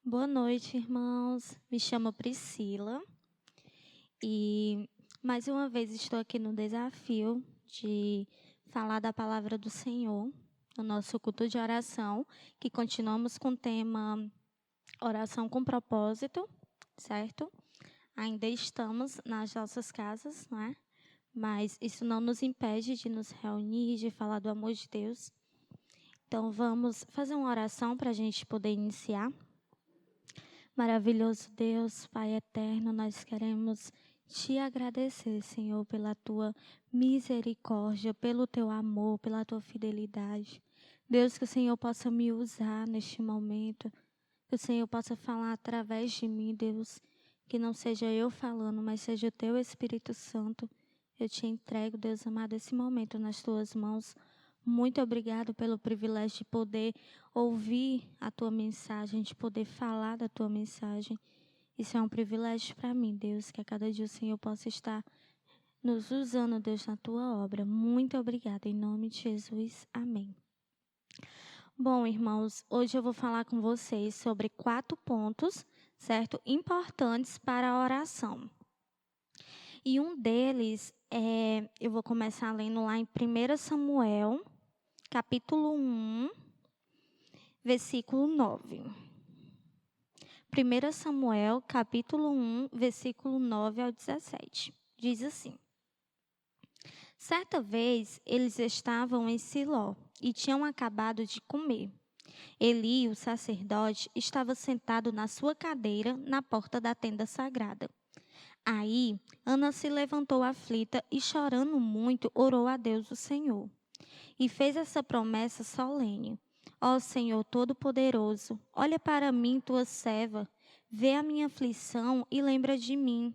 Boa noite, irmãos. Me chamo Priscila e mais uma vez estou aqui no desafio de falar da palavra do Senhor no nosso culto de oração, que continuamos com o tema Oração com Propósito, certo? Ainda estamos nas nossas casas, não é? Mas isso não nos impede de nos reunir, de falar do amor de Deus. Então vamos fazer uma oração para a gente poder iniciar. Maravilhoso Deus, Pai eterno, nós queremos te agradecer, Senhor, pela tua misericórdia, pelo teu amor, pela tua fidelidade. Deus, que o Senhor possa me usar neste momento, que o Senhor possa falar através de mim, Deus, que não seja eu falando, mas seja o teu Espírito Santo. Eu te entrego, Deus amado, esse momento nas tuas mãos. Muito obrigado pelo privilégio de poder ouvir a tua mensagem, de poder falar da tua mensagem. Isso é um privilégio para mim, Deus, que a cada dia o Senhor possa estar nos usando, Deus, na tua obra. Muito obrigada, em nome de Jesus. Amém. Bom, irmãos, hoje eu vou falar com vocês sobre 4 pontos, certo? Importantes para a oração. E um deles eu vou começar lendo lá em 1 Samuel, capítulo 1, versículo 9. 1 Samuel, capítulo 1, versículo 9 ao 17. Diz assim: Certa vez eles estavam em Siló e tinham acabado de comer. Eli, o sacerdote, estava sentado na sua cadeira na porta da tenda sagrada. Aí, Ana se levantou aflita e, chorando muito, orou a Deus, o Senhor. E fez essa promessa solene: Ó Senhor Todo-Poderoso, olha para mim, tua serva, vê a minha aflição e lembra de mim.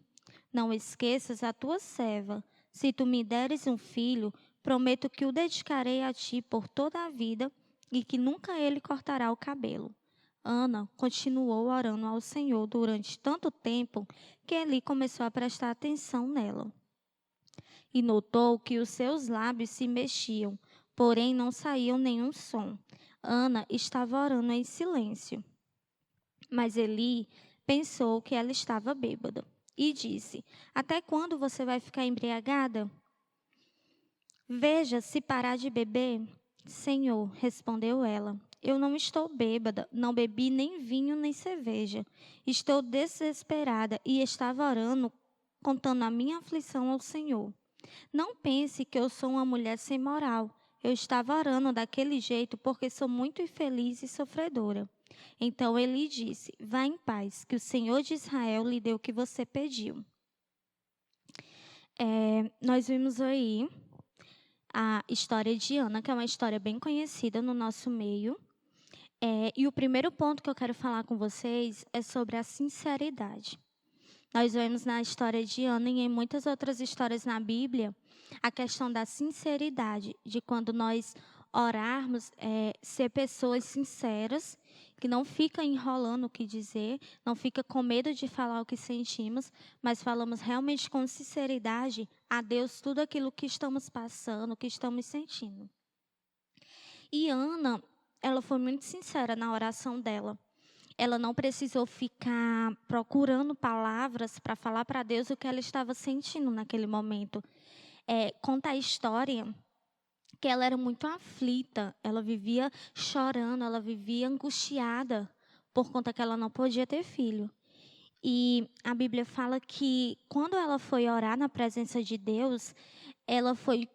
Não esqueças a tua serva. Se tu me deres um filho, prometo que o dedicarei a ti por toda a vida e que nunca ele cortará o cabelo. Ana continuou orando ao Senhor durante tanto tempo que Eli começou a prestar atenção nela. E notou que os seus lábios se mexiam, porém não saiu nenhum som. Ana estava orando em silêncio. Mas Eli pensou que ela estava bêbada e disse: Até quando você vai ficar embriagada? Veja, se parar de beber. Senhor, respondeu ela, eu não estou bêbada, não bebi nem vinho nem cerveja. Estou desesperada e estava orando, contando a minha aflição ao Senhor. Não pense que eu sou uma mulher sem moral. Eu estava orando daquele jeito porque sou muito infeliz e sofredora. Então ele disse: Vá em paz, que o Senhor de Israel lhe deu o que você pediu. Nós vimos aí a história de Ana, que é uma história bem conhecida no nosso meio. E o primeiro ponto que eu quero falar com vocês é sobre a sinceridade. Nós vemos na história de Ana e em muitas outras histórias na Bíblia a questão da sinceridade, de quando nós orarmos, ser pessoas sinceras, que não fica enrolando o que dizer, não fica com medo de falar o que sentimos, mas falamos realmente com sinceridade a Deus tudo aquilo que estamos passando, que estamos sentindo. E Ana, ela foi muito sincera na oração dela. Ela não precisou ficar procurando palavras para falar para Deus o que ela estava sentindo naquele momento. Conta a história que ela era muito aflita, ela vivia chorando, ela vivia angustiada por conta que ela não podia ter filho. E a Bíblia fala que quando ela foi orar na presença de Deus, ela foi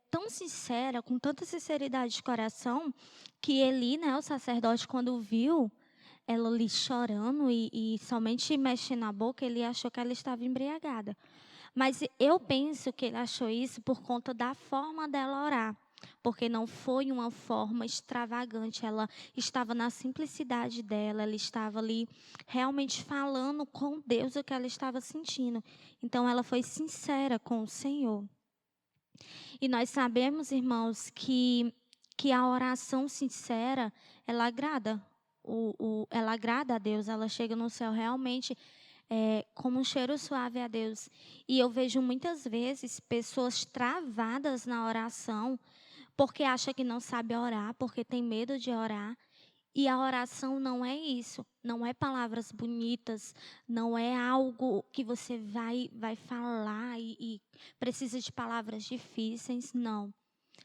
tão sincera, com tanta sinceridade de coração, que Eli, né, o sacerdote, quando viu ela ali chorando e somente mexendo a boca, ele achou que ela estava embriagada. Mas eu penso que ele achou isso por conta da forma dela orar. Porque não foi uma forma extravagante, ela estava na simplicidade dela, ela estava ali realmente falando com Deus o que ela estava sentindo. Então ela foi sincera com o Senhor. E nós sabemos, irmãos, que a oração sincera, ela agrada. Ela agrada a Deus, ela chega no céu realmente como um cheiro suave a Deus. E eu vejo muitas vezes pessoas travadas na oração, porque acha que não sabe orar, porque tem medo de orar. E a oração não é isso, não é palavras bonitas, não é algo que você vai falar e precisa de palavras difíceis, não.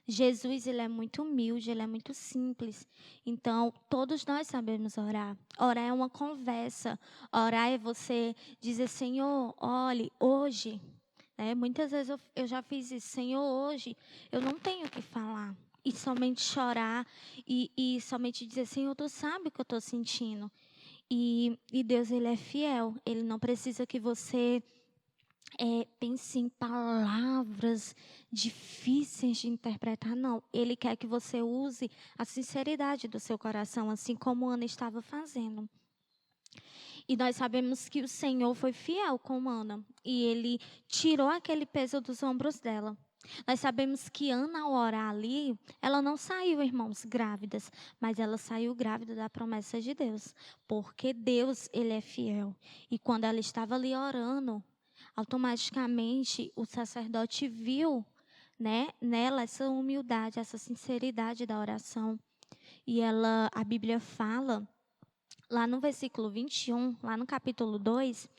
Jesus, ele é muito humilde, ele é muito simples. Então, todos nós sabemos orar. Orar é uma conversa. Orar é você dizer, Senhor, olhe, hoje, né? Muitas vezes eu já fiz isso, Senhor, hoje eu não tenho o que falar. E somente chorar e somente dizer, Senhor, tu sabe o que eu estou sentindo. E Deus, ele é fiel. Ele não precisa que você pense em palavras difíceis de interpretar, não. Ele quer que você use a sinceridade do seu coração, assim como Ana estava fazendo. E nós sabemos que o Senhor foi fiel com Ana e ele tirou aquele peso dos ombros dela. Nós sabemos que Ana, ao orar ali, ela não saiu, irmãos, grávidas, mas ela saiu grávida da promessa de Deus, porque Deus, ele é fiel. E quando ela estava ali orando, automaticamente o sacerdote viu, né, nela essa humildade, essa sinceridade da oração. E a Bíblia fala lá no versículo 21, lá no capítulo 2,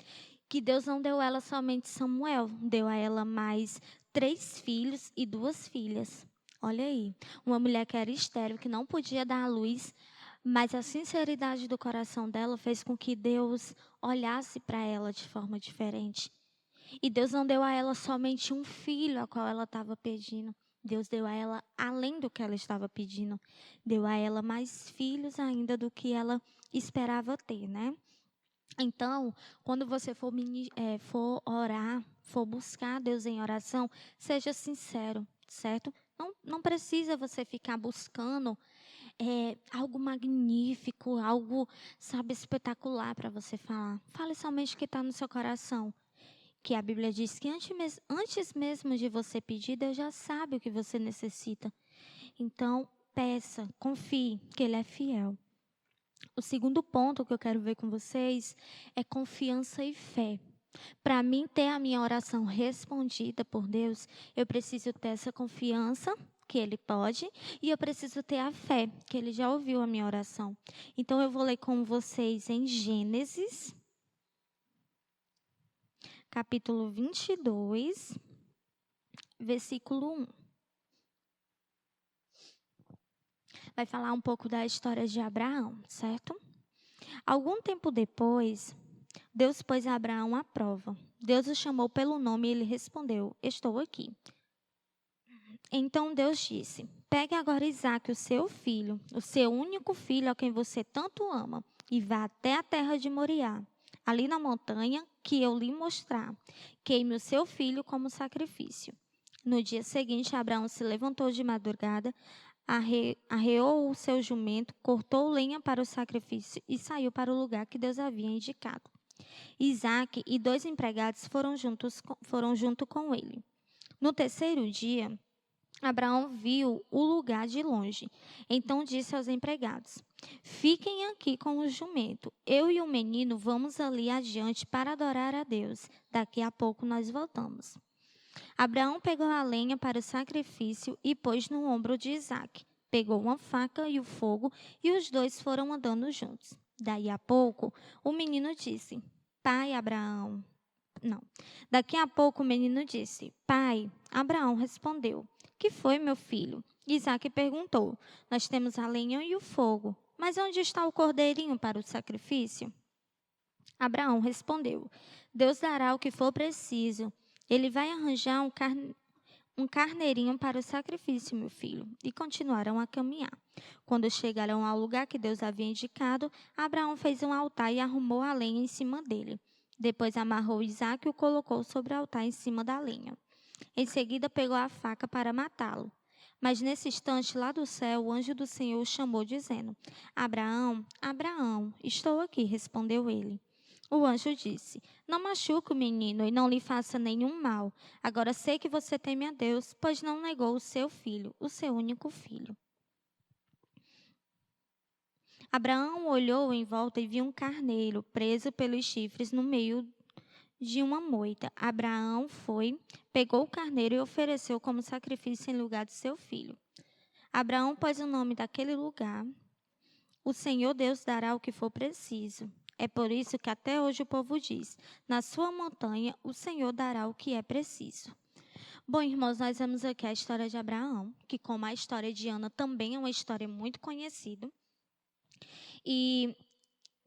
que Deus não deu a ela somente Samuel, deu a ela mais 3 filhos e 2 filhas. Olha aí, uma mulher que era estéril, que não podia dar à luz, mas a sinceridade do coração dela fez com que Deus olhasse para ela de forma diferente. E Deus não deu a ela somente um filho, a qual ela estava pedindo. Deus deu a ela além do que ela estava pedindo. Deu a ela mais filhos ainda do que ela esperava ter, né? Então, quando você for orar, for buscar Deus em oração, seja sincero, certo? Não precisa você ficar buscando algo magnífico, algo, sabe, espetacular para você falar. Fale somente o que está no seu coração. Que a Bíblia diz que antes mesmo de você pedir, Deus já sabe o que você necessita. Então, peça, confie que Ele é fiel. O segundo ponto que eu quero ver com vocês é confiança e fé. Para mim ter a minha oração respondida por Deus, eu preciso ter essa confiança que Ele pode e eu preciso ter a fé que Ele já ouviu a minha oração. Então eu vou ler com vocês em Gênesis, capítulo 22, versículo 1. Vai falar um pouco da história de Abraão, certo? Algum tempo depois, Deus pôs a Abraão à prova. Deus o chamou pelo nome e ele respondeu: Estou aqui. Então Deus disse: Pegue agora Isaque, o seu filho, o seu único filho a quem você tanto ama, e vá até a terra de Moriá, ali na montanha que eu lhe mostrar. Queime o seu filho como sacrifício. No dia seguinte, Abraão se levantou de madrugada, arreou o seu jumento, cortou lenha para o sacrifício e saiu para o lugar que Deus havia indicado. Isaque e 2 empregados foram junto com ele. No terceiro dia, Abraão viu o lugar de longe. Então disse aos empregados: Fiquem aqui com o jumento. Eu e o menino vamos ali adiante para adorar a Deus. Daqui a pouco nós voltamos. Abraão pegou a lenha para o sacrifício e pôs no ombro de Isaque. Pegou uma faca e o fogo e os dois foram andando juntos. Daí a pouco, o menino disse: Pai Abraão. Não. Daqui a pouco o menino disse: Pai. Abraão respondeu: Que foi, meu filho? Isaque perguntou: Nós temos a lenha e o fogo, mas onde está o cordeirinho para o sacrifício? Abraão respondeu: Deus dará o que for preciso. Ele vai arranjar um carneirinho para o sacrifício, meu filho. E continuaram a caminhar. Quando chegaram ao lugar que Deus havia indicado, Abraão fez um altar e arrumou a lenha em cima dele. Depois amarrou Isaque e o colocou sobre o altar em cima da lenha. Em seguida pegou a faca para matá-lo. Mas nesse instante, lá do céu, o anjo do Senhor o chamou, dizendo: Abraão, Abraão, estou aqui, respondeu ele. O anjo disse: Não machuque o menino e não lhe faça nenhum mal. Agora sei que você teme a Deus, pois não negou o seu filho, o seu único filho. Abraão olhou em volta e viu um carneiro preso pelos chifres no meio de uma moita. Abraão foi, pegou o carneiro e ofereceu como sacrifício em lugar de seu filho. Abraão pôs o nome daquele lugar o Senhor Deus dará o que for preciso. É por isso que até hoje o povo diz: na sua montanha o Senhor dará o que é preciso. Bom, irmãos, nós vemos aqui a história de Abraão, que, como a história de Ana, também é uma história muito conhecida. E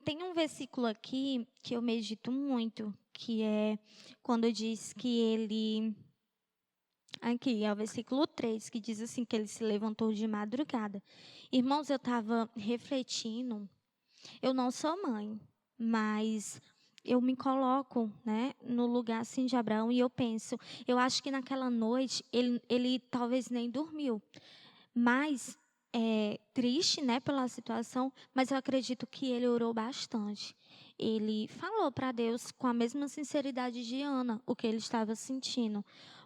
tem um versículo aqui que eu medito muito, que é quando diz que ele. Aqui é o versículo 3, que diz assim: que ele se levantou de madrugada. Irmãos, eu estava refletindo. Eu não sou mãe, mas eu me coloco, né, no lugar assim de Abraão e eu penso, eu acho que naquela noite ele talvez nem dormiu, mas triste, né, pela situação, mas eu acredito que ele orou bastante. Ele falou para Deus com a mesma sinceridade de Ana o que ele estava sentindo.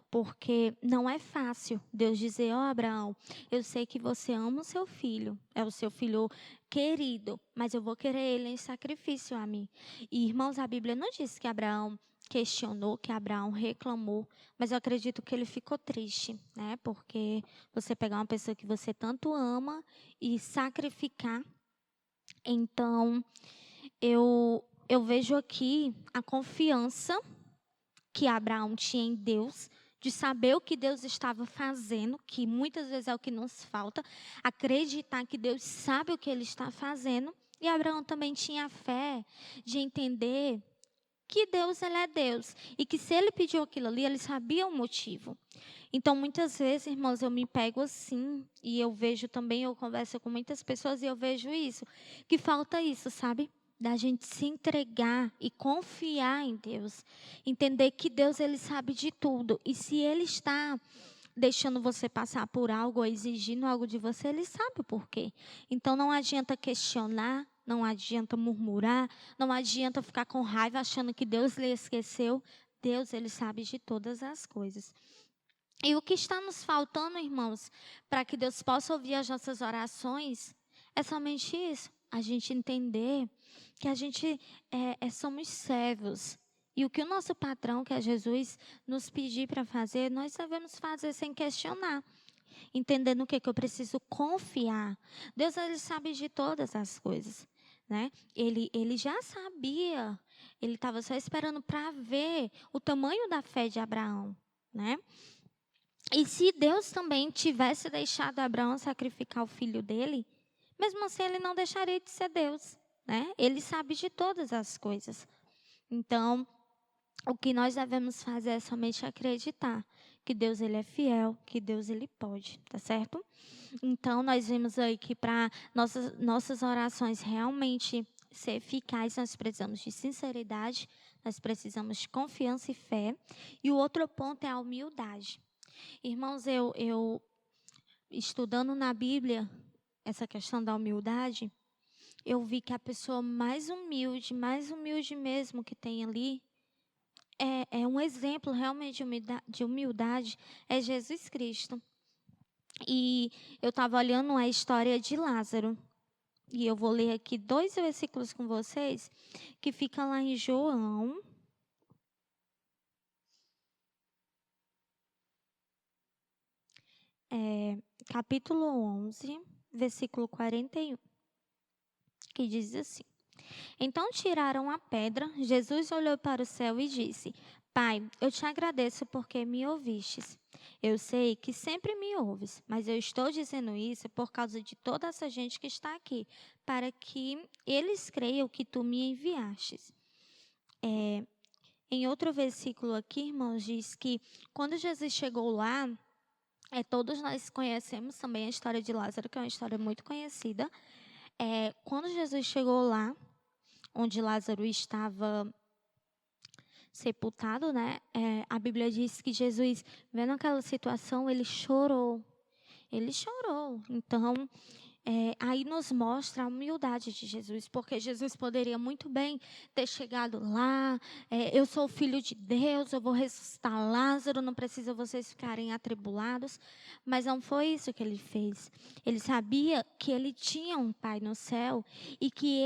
Porque não é fácil Deus dizer: ó, Abraão, eu sei que você ama o seu filho, é o seu filho querido, mas eu vou querer ele em sacrifício a mim. E, irmãos, a Bíblia não diz que Abraão questionou, que Abraão reclamou, mas eu acredito que ele ficou triste, né? Porque você pegar uma pessoa que você tanto ama e sacrificar. Então, eu vejo aqui a confiança que Abraão tinha em Deus, de saber o que Deus estava fazendo, que muitas vezes é o que nos falta, acreditar que Deus sabe o que Ele está fazendo. E Abraão também tinha a fé de entender que Deus, Ele é Deus, e que se Ele pediu aquilo ali, Ele sabia o motivo. Então, muitas vezes, irmãos, eu me pego assim, e eu vejo também, eu converso com muitas pessoas e eu vejo isso, que falta isso, sabe? Da gente se entregar e confiar em Deus. Entender que Deus, Ele sabe de tudo. E se Ele está deixando você passar por algo, ou exigindo algo de você, Ele sabe o porquê. Então, não adianta questionar, não adianta murmurar, não adianta ficar com raiva achando que Deus lhe esqueceu. Deus, Ele sabe de todas as coisas. E o que está nos faltando, irmãos, para que Deus possa ouvir as nossas orações, é somente isso. A gente entender que a gente somos servos. E o que o nosso patrão, que é Jesus, nos pedir para fazer, nós devemos fazer sem questionar. Entendendo o que eu preciso confiar. Deus, Ele sabe de todas as coisas. Né? Ele já sabia. Ele estava só esperando para ver o tamanho da fé de Abraão. Né? E se Deus também tivesse deixado Abraão sacrificar o filho dele, mesmo assim ele não deixaria de ser Deus, né? Ele sabe de todas as coisas. Então, o que nós devemos fazer é somente acreditar que Deus, ele é fiel, que Deus, ele pode, tá certo? Então, nós vimos aí que para nossas orações realmente ser eficazes, nós precisamos de sinceridade, nós precisamos de confiança e fé. E o outro ponto é a humildade. Irmãos, eu estudando na Bíblia essa questão da humildade, eu vi que a pessoa mais humilde mesmo que tem ali, é um exemplo realmente de humildade, é Jesus Cristo. E eu estava olhando a história de Lázaro. E eu vou ler aqui 2 versículos com vocês, que fica lá em João. Capítulo 11, versículo 41, que diz assim: Então tiraram a pedra, Jesus olhou para o céu e disse: Pai, eu te agradeço porque me ouvistes. Eu sei que sempre me ouves, mas eu estou dizendo isso por causa de toda essa gente que está aqui, para que eles creiam que tu me enviastes. Em outro versículo aqui, irmãos, diz que quando Jesus chegou lá, todos nós conhecemos também a história de Lázaro, que é uma história muito conhecida. Quando Jesus chegou lá, onde Lázaro estava sepultado, né? A Bíblia diz que Jesus, vendo aquela situação, ele chorou. Ele chorou. Então, aí nos mostra a humildade de Jesus, porque Jesus poderia muito bem ter chegado lá, eu sou o filho de Deus, eu vou ressuscitar Lázaro, não precisa vocês ficarem atribulados, mas não foi isso que ele fez. Ele sabia que ele tinha um Pai no céu e que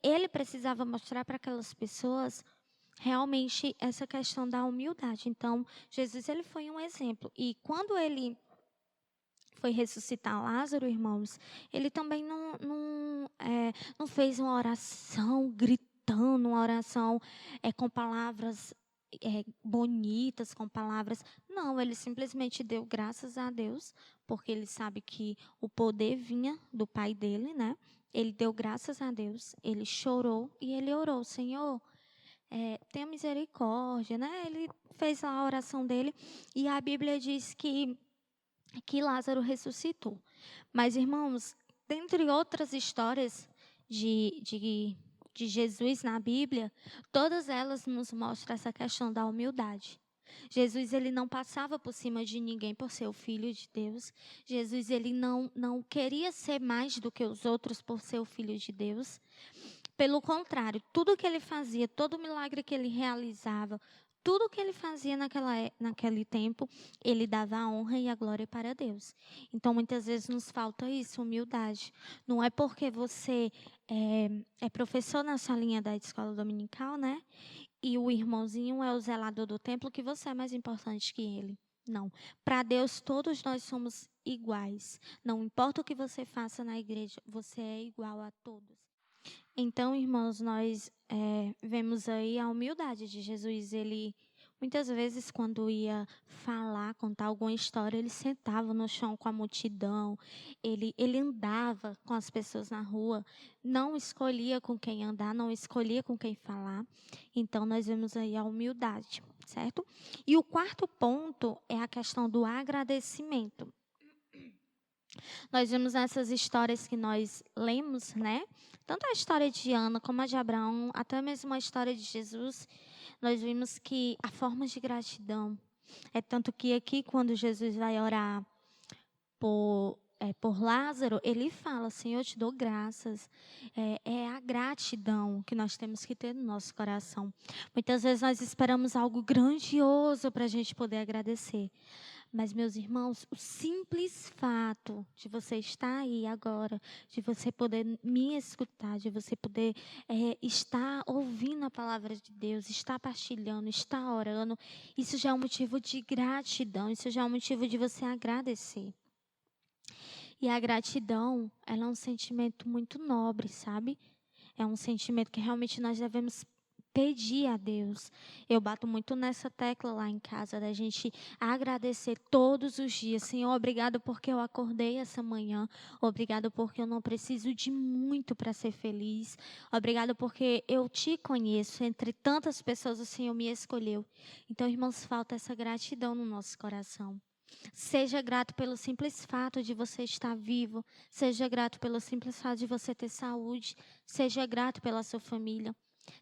ele precisava mostrar para aquelas pessoas realmente essa questão da humildade. Então, Jesus, ele foi um exemplo. E quando ele foi ressuscitar Lázaro, irmãos, ele também não fez uma oração gritando, uma oração com palavras bonitas, com palavras. Não, ele simplesmente deu graças a Deus, porque ele sabe que o poder vinha do pai dele, né? Ele deu graças a Deus, ele chorou e ele orou: Senhor, tenha misericórdia, né? Ele fez lá a oração dele e a Bíblia diz que Lázaro ressuscitou. Mas, irmãos, dentre outras histórias de Jesus na Bíblia, todas elas nos mostram essa questão da humildade. Jesus, ele não passava por cima de ninguém por ser o Filho de Deus. Jesus, ele não queria ser mais do que os outros por ser o Filho de Deus. Pelo contrário, tudo que ele fazia, todo milagre que ele realizava, tudo que ele fazia naquele tempo, ele dava a honra e a glória para Deus. Então, muitas vezes nos falta isso, humildade. Não é porque você é professor na salinha da escola dominical, né? E o irmãozinho é o zelador do templo, que você é mais importante que ele. Não. Para Deus, todos nós somos iguais. Não importa o que você faça na igreja, você é igual a todos. Então, irmãos, nós vemos aí a humildade de Jesus. Ele, muitas vezes, quando ia falar, contar alguma história, ele sentava no chão com a multidão, ele andava com as pessoas na rua, não escolhia com quem andar, não escolhia com quem falar. Então, nós vemos aí a humildade, certo? E o quarto ponto é a questão do agradecimento. Nós vemos nessas histórias que nós lemos, né? Tanto a história de Ana como a de Abraão, até mesmo a história de Jesus, nós vimos que há formas de gratidão. É tanto que aqui, quando Jesus vai orar por Lázaro, ele fala: Senhor, eu te dou graças. É a gratidão que nós temos que ter no nosso coração. Muitas vezes nós esperamos algo grandioso para a gente poder agradecer. Mas, meus irmãos, o simples fato de você estar aí agora, de você poder me escutar, de você poder estar ouvindo a palavra de Deus, estar partilhando, estar orando, isso já é um motivo de gratidão, isso já é um motivo de você agradecer. E a gratidão, ela é um sentimento muito nobre, sabe? É um sentimento que realmente nós devemos pedir a Deus. Eu bato muito nessa tecla lá em casa, da gente agradecer todos os dias. Senhor, obrigado porque eu acordei essa manhã. Obrigado porque eu não preciso de muito para ser feliz. Obrigado porque eu te conheço. Entre tantas pessoas, o Senhor me escolheu. Então, irmãos, falta essa gratidão no nosso coração. Seja grato pelo simples fato de você estar vivo. Seja grato pelo simples fato de você ter saúde. Seja grato pela sua família.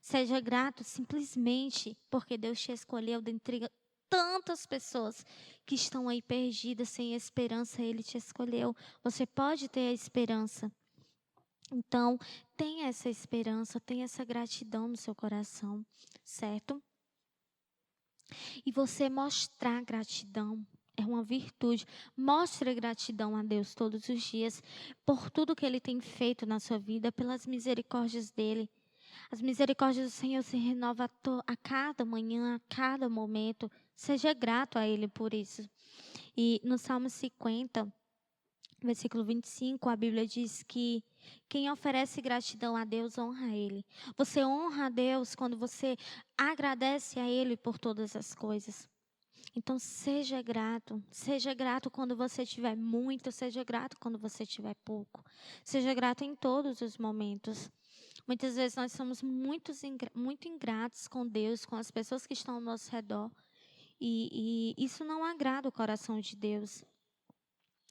Seja grato simplesmente porque Deus te escolheu dentre tantas pessoas que estão aí perdidas, sem esperança. Ele te escolheu. Você pode ter a esperança. Então, tenha essa esperança, tenha essa gratidão no seu coração, certo? E você mostrar gratidão é uma virtude. Mostre gratidão a Deus todos os dias por tudo que Ele tem feito na sua vida, pelas misericórdias dEle. As misericórdias do Senhor se renovam a cada manhã, a cada momento. Seja grato a Ele por isso. E no Salmo 50, versículo 25, a Bíblia diz que quem oferece gratidão a Deus honra a Ele. Você honra a Deus quando você agradece a Ele por todas as coisas. Então, seja grato. Seja grato quando você tiver muito, seja grato quando você tiver pouco. Seja grato em todos os momentos. Muitas vezes nós somos muito ingratos com Deus, com as pessoas que estão ao nosso redor. E isso não agrada o coração de Deus.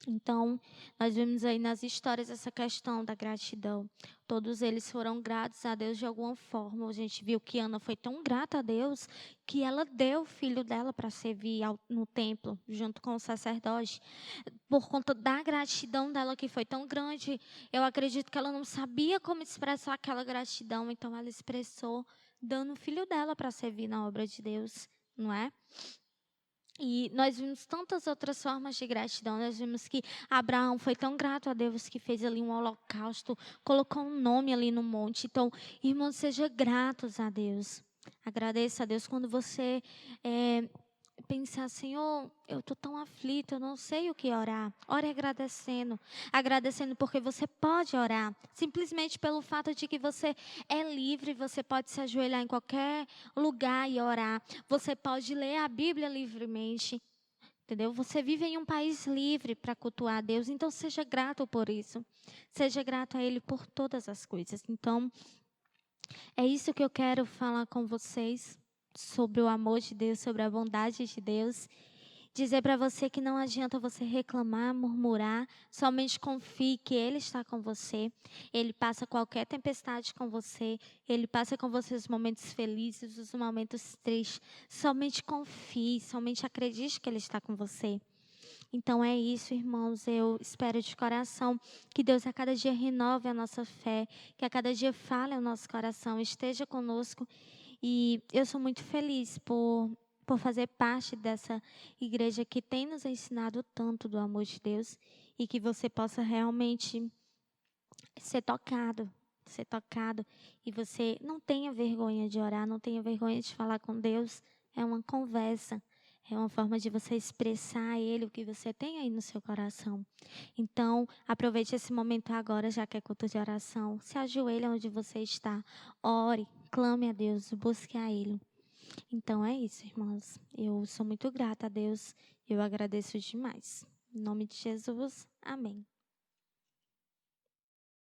Então, nós vemos aí nas histórias essa questão da gratidão. Todos eles foram gratos a Deus de alguma forma. A gente viu que Ana foi tão grata a Deus que ela deu o filho dela para servir no templo, junto com o sacerdote. Por conta da gratidão dela, que foi tão grande, eu acredito que ela não sabia como expressar aquela gratidão. Então, ela expressou dando o filho dela para servir na obra de Deus, não é? E nós vimos tantas outras formas de gratidão. Nós vimos que Abraão foi tão grato a Deus que fez ali um holocausto, colocou um nome ali no monte. Então, irmãos, sejam gratos a Deus. Agradeça a Deus quando você pensar, Senhor, eu estou tão aflito, eu não sei o que orar. Ore agradecendo. Agradecendo porque você pode orar. Simplesmente pelo fato de que você é livre, você pode se ajoelhar em qualquer lugar e orar. Você pode ler a Bíblia livremente. Entendeu? Você vive em um país livre para cultuar a Deus, então seja grato por isso. Seja grato a Ele por todas as coisas. Então, é isso que eu quero falar com vocês sobre o amor de Deus, sobre a bondade de Deus. Dizer para você que não adianta você reclamar, murmurar, somente confie que Ele está com você. Ele passa qualquer tempestade com você, Ele passa com você os momentos felizes, os momentos tristes. Somente confie, somente acredite que Ele está com você. Então é isso, irmãos. Eu espero de coração que Deus a cada dia renove a nossa fé, que a cada dia fale ao nosso coração, esteja conosco. E eu sou muito feliz por fazer parte dessa igreja que tem nos ensinado tanto do amor de Deus e que você possa realmente ser tocado e você não tenha vergonha de orar, não tenha vergonha de falar com Deus. É uma conversa, é uma forma de você expressar a Ele o que você tem aí no seu coração. Então, aproveite esse momento agora, já que é culto de oração. Se ajoelhe onde você está, ore, clame a Deus, busque a Ele. Então é isso, irmãos. Eu sou muito grata a Deus, eu agradeço demais. Em nome de Jesus, amém.